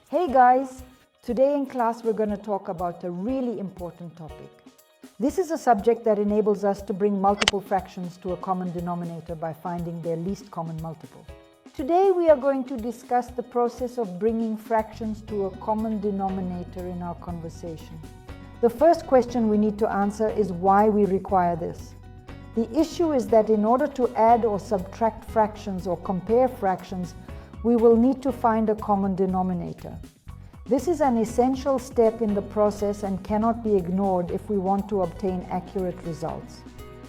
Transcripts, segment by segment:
Hey guys! Today in class we're going to talk about a really important topic. This is a subject that enables us to bring multiple fractions to a common denominator by finding their least common multiple. Today we are going to discuss the process of bringing fractions to a common denominator in our conversation. The first question we need to answer is why we require this. The issue is that in order to add or subtract fractions or compare fractions, we will need to find a common denominator. This is an essential step in the process and cannot be ignored if we want to obtain accurate results.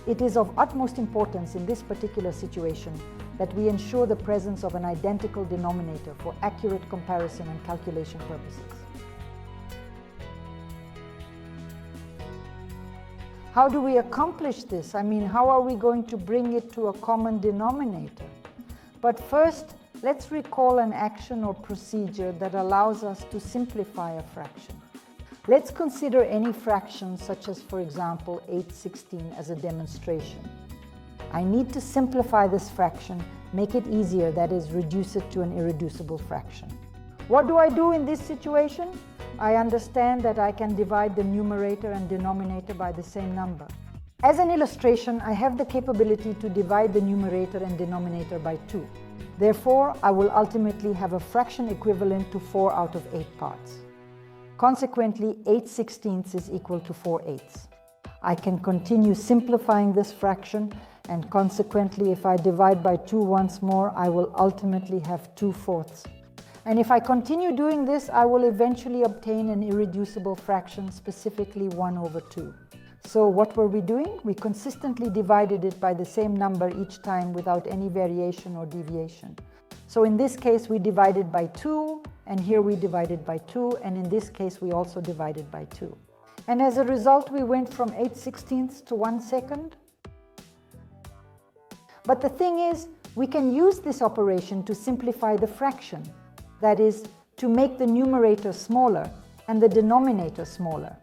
It is of utmost importance in this particular situation that we ensure the presence of an identical denominator for accurate comparison and calculation purposes. How do we accomplish this? How are we going to bring it to a common denominator? But first, let's recall an action or procedure that allows us to simplify a fraction. Let's consider any fraction, such as, for example, 8/16 as a demonstration. I need to simplify this fraction, make it easier, that is, reduce it to an irreducible fraction. What do I do in this situation? I understand that I can divide the numerator and denominator by the same number. As an illustration, I have the capability to divide the numerator and denominator by 2. Therefore, I will ultimately have a fraction equivalent to 4 out of 8 parts. Consequently, 8/16 is equal to 4/8. I can continue simplifying this fraction, and consequently, if I divide by 2 once more, I will ultimately have 2/4. And if I continue doing this, I will eventually obtain an irreducible fraction, specifically 1/2. So what were we doing? We consistently divided it by the same number each time without any variation or deviation. So in this case, we divided by 2, and here we divided by 2, and in this case, we also divided by 2. And as a result, we went from 8/16 to 1/2. But the thing is, we can use this operation to simplify the fraction. That is, to make the numerator smaller and the denominator smaller.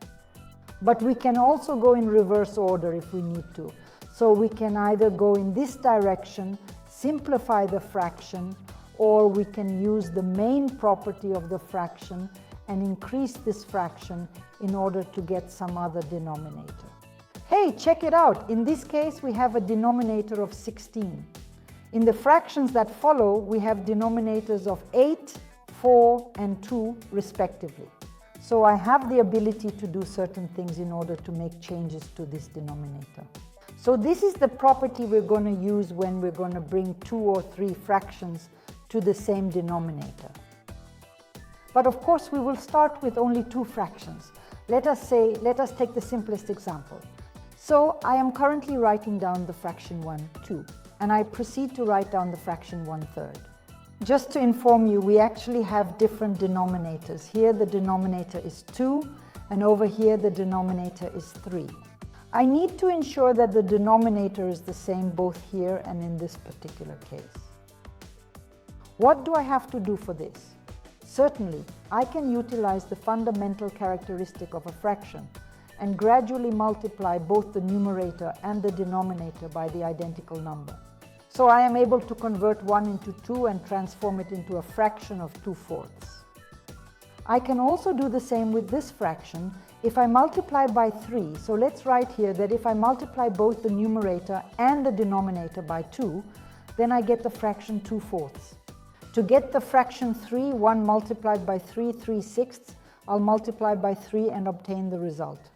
But we can also go in reverse order if we need to. So we can either go in this direction, simplify the fraction, or we can use the main property of the fraction and increase this fraction in order to get some other denominator. Hey, check it out! In this case, we have a denominator of 16. In the fractions that follow, we have denominators of 8, 4, and 2, respectively. So I have the ability to do certain things in order to make changes to this denominator. So this is the property we're going to use when we're going to bring 2 or 3 fractions to the same denominator. But of course, we will start with only 2 fractions. Let us take the simplest example. So I am currently writing down the fraction 1, 2, and I proceed to write down the fraction 1/3. Just to inform you, we actually have different denominators. Here the denominator is 2, and over here the denominator is 3. I need to ensure that the denominator is the same both here and in this particular case. What do I have to do for this? Certainly, I can utilize the fundamental characteristic of a fraction and gradually multiply both the numerator and the denominator by the identical number. So I am able to convert 1 into 2 and transform it into a fraction of 2/4. I can also do the same with this fraction if I multiply by 3. So let's write here that if I multiply both the numerator and the denominator by 2, then I get the fraction 2/4. To get the fraction 3, 1 multiplied by 3, 3/6, I'll multiply by 3 and obtain the result.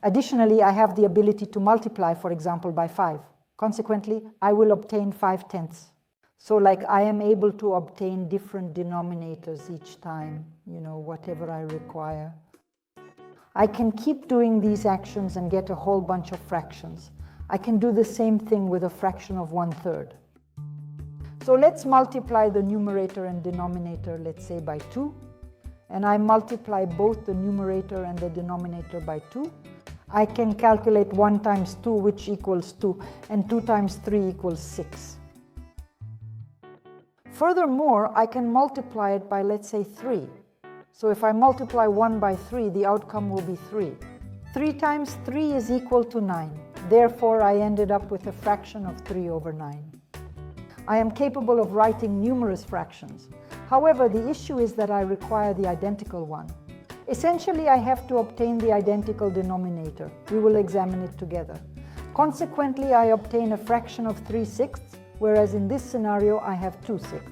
Additionally, I have the ability to multiply, for example, by 5. Consequently, I will obtain 5/10. So I am able to obtain different denominators each time, whatever I require. I can keep doing these actions and get a whole bunch of fractions. I can do the same thing with a fraction of 1/3. So let's multiply the numerator and denominator, let's say by 2. And I multiply both the numerator and the denominator by 2. I can calculate 1 times 2, which equals 2, and 2 times 3 equals 6. Furthermore, I can multiply it by, let's say, 3. So if I multiply 1 by 3, the outcome will be 3. 3 times 3 is equal to 9. Therefore, I ended up with a fraction of 3/9. I am capable of writing numerous fractions. However, the issue is that I require the identical one. Essentially, I have to obtain the identical denominator. We will examine it together. Consequently, I obtain a fraction of 3/6, whereas in this scenario, I have 2/6.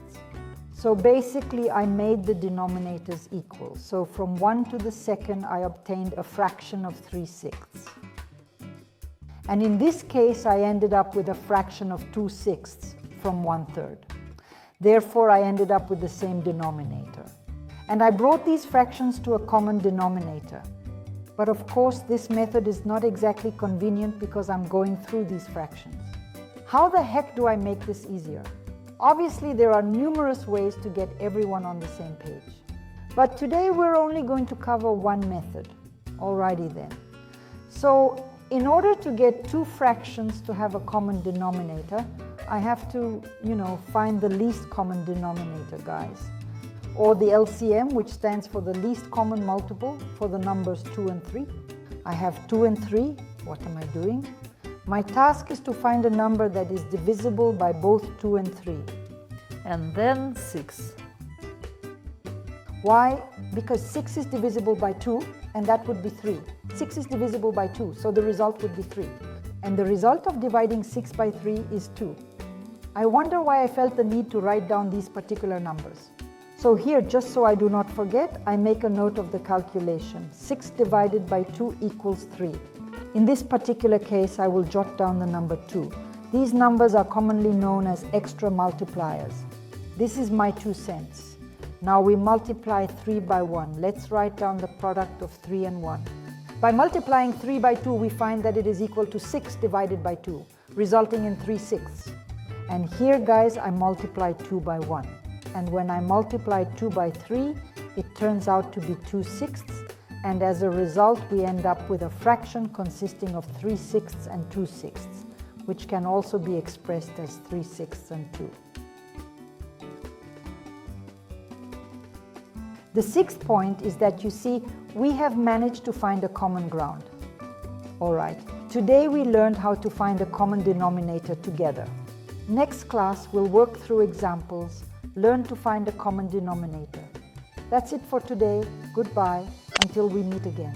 So basically, I made the denominators equal. So from 1 to the second, I obtained a fraction of 3/6. And in this case, I ended up with a fraction of 2/6 from 1/3. Therefore, I ended up with the same denominator. And I brought these fractions to a common denominator. But of course, this method is not exactly convenient because I'm going through these fractions. How the heck do I make this easier? Obviously, there are numerous ways to get everyone on the same page. But today we're only going to cover one method. Alrighty then. So, in order to get two fractions to have a common denominator, I have to, find the least common denominator, guys. Or the LCM, which stands for the least common multiple for the numbers 2 and 3. I have 2 and 3. What am I doing? My task is to find a number that is divisible by both 2 and 3. And then 6. Why? Because 6 is divisible by 2, and that would be 3. 6 is divisible by 2, so the result would be 3. And the result of dividing 6 by 3 is 2. I wonder why I felt the need to write down these particular numbers. So here, just so I do not forget, I make a note of the calculation. 6 divided by 2 equals 3. In this particular case, I will jot down the number 2. These numbers are commonly known as extra multipliers. This is my 2 cents. Now we multiply 3 by 1. Let's write down the product of 3 and 1. By multiplying 3 by 2, we find that it is equal to 6 divided by 2, resulting in 3/6. And here, guys, I multiply 2 by 1. And when I multiply 2 by 3, it turns out to be 2/6. And as a result, we end up with a fraction consisting of 3/6 and 2/6, which can also be expressed as 3/6 and 2. The sixth point is that you see, we have managed to find a common ground. All right, today we learned how to find a common denominator together. Next class, we'll work through examples, learn to find a common denominator. That's it for today. Goodbye, until we meet again.